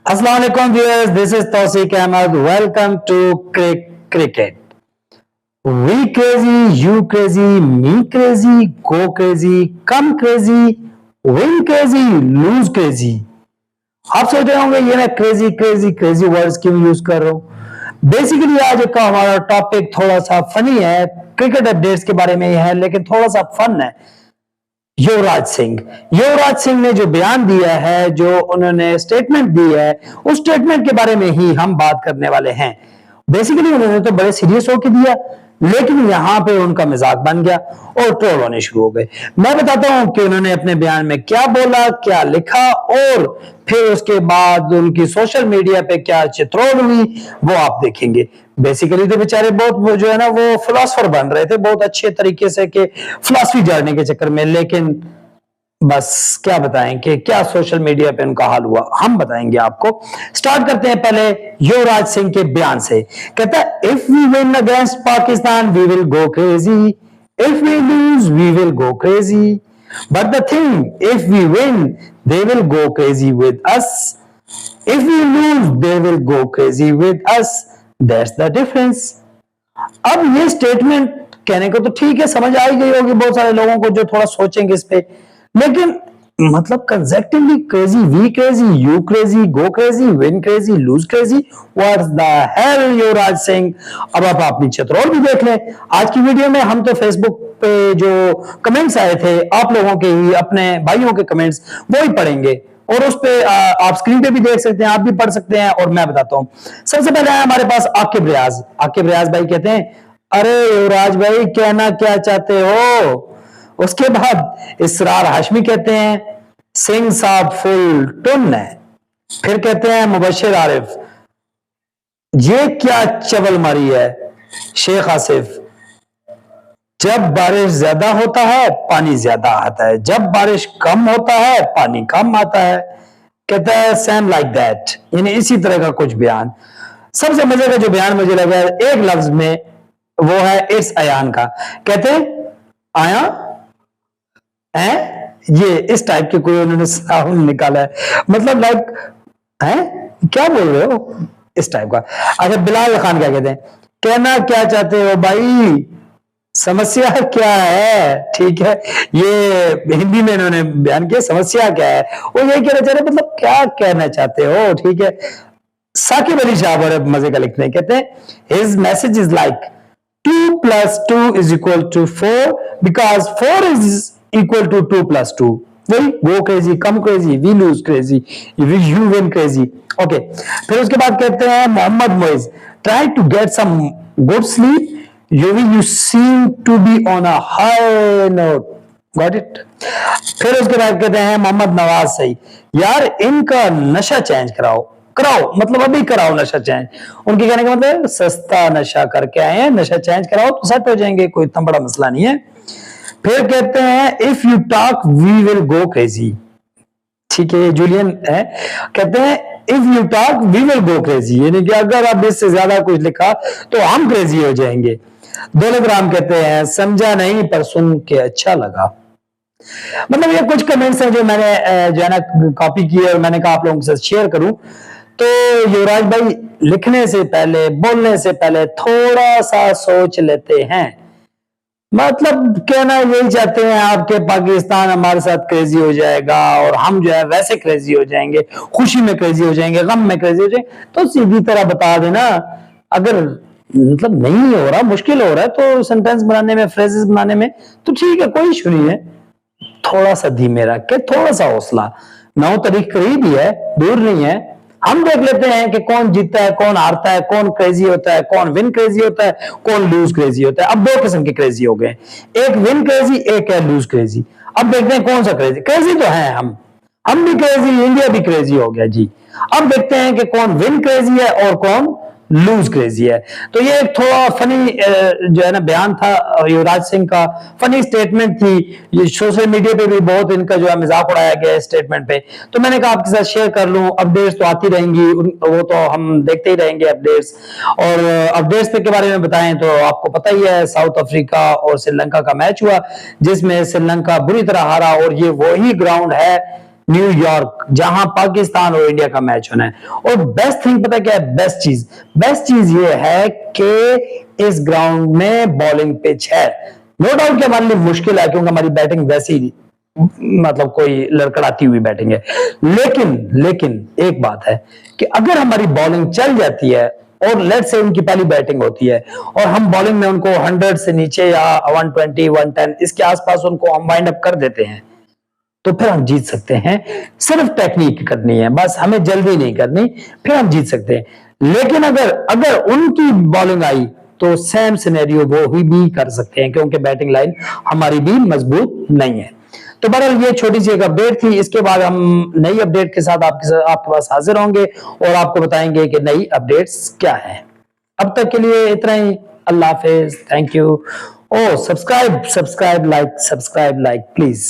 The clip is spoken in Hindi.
Assalamu alaikum viewers, this is Tawseek Ahmed. Welcome to Cricket. We crazy, you crazy, me crazy, go crazy, come crazy, win crazy, lose crazy. आप सोच रहे होंगे ये मैं क्रेजी क्रेजी क्रेजी वर्ड्स क्यों यूज कर रहा हूँ। बेसिकली आज का हमारा टॉपिक थोड़ा सा फनी है, क्रिकेट अपडेट्स के बारे में ही है, लेकिन थोड़ा सा फन है। युवराज सिंह ने जो बयान दिया है, जो उन्होंने स्टेटमेंट दी है, उस स्टेटमेंट के बारे में ही हम बात करने वाले हैं। बेसिकली उन्होंने तो बड़े सीरियस होकर दिया, लेकिन यहां पे उनका मजाक बन गया और ट्रोल होने शुरू हो गए। मैं बताता हूं कि उन्होंने अपने बयान में क्या बोला, क्या लिखा, और फिर उसके बाद उनकी सोशल मीडिया पे क्या चित्रोल हुई, वो आप देखेंगे। बेसिकली तो बेचारे बहुत जो है ना, वो फिलोसफर बन रहे थे बहुत अच्छे तरीके से कि फिलॉसफी जानने के चक्कर में, लेकिन बस क्या बताएं कि क्या सोशल मीडिया पे उनका हाल हुआ, हम बताएंगे आपको। स्टार्ट करते हैं पहले युवराज सिंह के बयान से। कहता है, if we win against Pakistan we will go crazy, if we lose we will go crazy, but the thing if we win they will go crazy with us, if we lose they will go crazy with us, that's the difference. अब ये स्टेटमेंट कहने को तो ठीक है, समझ आई गई होगी बहुत सारे लोगों को जो थोड़ा सोचेंगे इस पे, लेकिन मतलब conceptually crazy, we crazy, you crazy, go crazy, win crazy, lose crazy, what's the hell Yuvraj Singh. अब आप अपनी चित्रोल भी देख लें। आज की वीडियो में हम तो फेसबुक पे जो कमेंट्स आए थे आप लोगों के ही, अपने भाइयों के कमेंट्स, वो ही पढ़ेंगे, और उस पे आप स्क्रीन पे भी देख सकते हैं, आप भी पढ़ सकते हैं, और मैं बताता हूं। सबसे पहले है हमारे पास आकिब रियाज भाई कहते हैं, अरे युवराज भाई कहना क्या चाहते हो। उसके बाद इसरार हाशमी कहते हैं, सिंह साहब फुल टुन है। फिर कहते हैं मुबशिर आरिफ, ये क्या चवल मारी है। शेख आसिफ, जब बारिश ज्यादा होता है पानी ज्यादा आता है, जब बारिश कम होता है पानी कम आता है। कहता है सेम लाइक दैट, यानी इसी तरह का कुछ बयान। सबसे मजे का जो बयान मुझे लगा एक लफ्ज में, वो है इस अयान का। कहते हैं आया है, ये इस टाइप के कोई उन्होंने साउंड निकाला है, मतलब लाइक है क्या बोल रहे हो, इस टाइप का। अच्छा, बिलाल खान क्या कहते हैं, कहना क्या चाहते हो भाई, समस्या क्या है। ठीक है, ये हिंदी में इन्होंने बयान किया, समस्या क्या है, वो यही कहना चाह रहे, मतलब क्या कहना चाहते हो। ठीक है, साकिब अली शाह बड़े मजे का लिखते हैं, कहते हैं his message is like 2 + 2 = 4 because 4 is equal to 2 + 2। वही go crazy, come crazy, we lose crazy, you win crazy. Okay, फिर उसके बाद कहते हैं Mohammad Moiz, try to get some good sleep, you seem to be on a high note, got it। फिर उसके बाद कहते हैं मोहम्मद नवाज सही, यार इनका नशा चेंज कराओ, मतलब अभी कराओ नशा चेंज। उनके कहने का मतलब सस्ता नशा करके आए हैं, नशा चेंज कराओ तो सेट हो जाएंगे, कोई इतना बड़ा मसला नहीं है। फिर कहते हैं if you talk we will go crazy. ठीक है, जूलियन है, कहते हैं if you talk we will go crazy, यानी कि अगर आप इससे ज्यादा कुछ लिखा तो हम क्रेजी हो जाएंगे। दौलत राम कहते हैं समझा नहीं पर सुन के अच्छा लगा। मतलब ये कुछ कमेंट्स हैं जो मैंने जो है ना कॉपी किए और मैंने कहा आप लोगों के साथ शेयर करूं। तो युवराज भाई लिखने से पहले, बोलने से पहले थोड़ा सा सोच लेते हैं। मतलब कहना यही चाहते हैं आपके पाकिस्तान हमारे साथ क्रेजी हो जाएगा और हम जो है वैसे क्रेजी हो जाएंगे, खुशी में क्रेजी हो जाएंगे, गम में क्रेजी हो जाएंगे। तो सीधी तरह बता देना, अगर मतलब नहीं हो रहा, मुश्किल हो रहा है तो सेंटेंस बनाने में, फ्रेजेस बनाने में तो ठीक है, कोई इशू नहीं है। थोड़ा सा धीमे रख के, थोड़ा सा हौसला, 9 तारीख करीब ही है, दूर नहीं है। हम देख लेते हैं कि कौन जीतता है, कौन हारता है, कौन क्रेजी होता है, कौन विन क्रेजी होता है, कौन लूज क्रेजी होता है। अब 2 किस्म के क्रेजी हो गए, एक विन क्रेजी, एक है लूज क्रेजी। अब देखते हैं कौन सा क्रेजी तो है हम भी क्रेजी, इंडिया भी क्रेजी हो गया जी। अब देखते हैं कि कौन विन क्रेजी है और कौन लूज क्रेजी है। तो ये एक थोड़ा फनी जो है ना बयान था युवराज सिंह का, फनी स्टेटमेंट थी। ये सोशल मीडिया पे भी बहुत इनका जो है मजाक उड़ाया गया है स्टेटमेंट पे, तो मैंने कहा आपके साथ शेयर कर लूं। अपडेट्स तो आती रहेंगी, वो तो हम देखते ही रहेंगे अपडेट्स। और अपडेट्स के बारे में बताएं तो आपको पता ही है, साउथ अफ्रीका और श्रीलंका का मैच हुआ जिसमें श्रीलंका बुरी तरह हारा, और ये वही ग्राउंड है न्यूयॉर्क, जहां पाकिस्तान और इंडिया का मैच होना है। और बेस्ट थिंग पता क्या है, बेस्ट चीज ये है कि इस ग्राउंड में बॉलिंग पिच है। नो डाउट कि हमारे लिए मुश्किल है क्योंकि हमारी बैटिंग वैसे ही मतलब कोई लड़खड़ाती हुई बैटिंग है, लेकिन एक बात है कि अगर हमारी बॉलिंग चल जाती है और लेट्स से उनकी पहली बैटिंग होती है और हम बॉलिंग में उनको 100 से नीचे या 120 110 इसके आसपास उनको हम वाइंड अप कर देते हैं, तो फिर हम जीत सकते हैं। सिर्फ टेक्निक करनी है, बस हमें जल्दी नहीं करनी, फिर हम जीत सकते हैं। लेकिन अगर अगर उनकी बॉलिंग आई तो सेम सिनेरियो वो ही भी कर सकते हैं क्योंकि बैटिंग लाइन हमारी भी मजबूत नहीं है। तो बहरहाल ये छोटी सी एक अपडेट थी। इसके बाद हम नई अपडेट के साथ आपके पास हाजिर होंगे और आपको बताएंगे कि नई अपडेट्स क्या है। अब तक के लिए इतना ही। अल्लाह हाफिज, थैंक यू। ओ सब्सक्राइब प्लीज।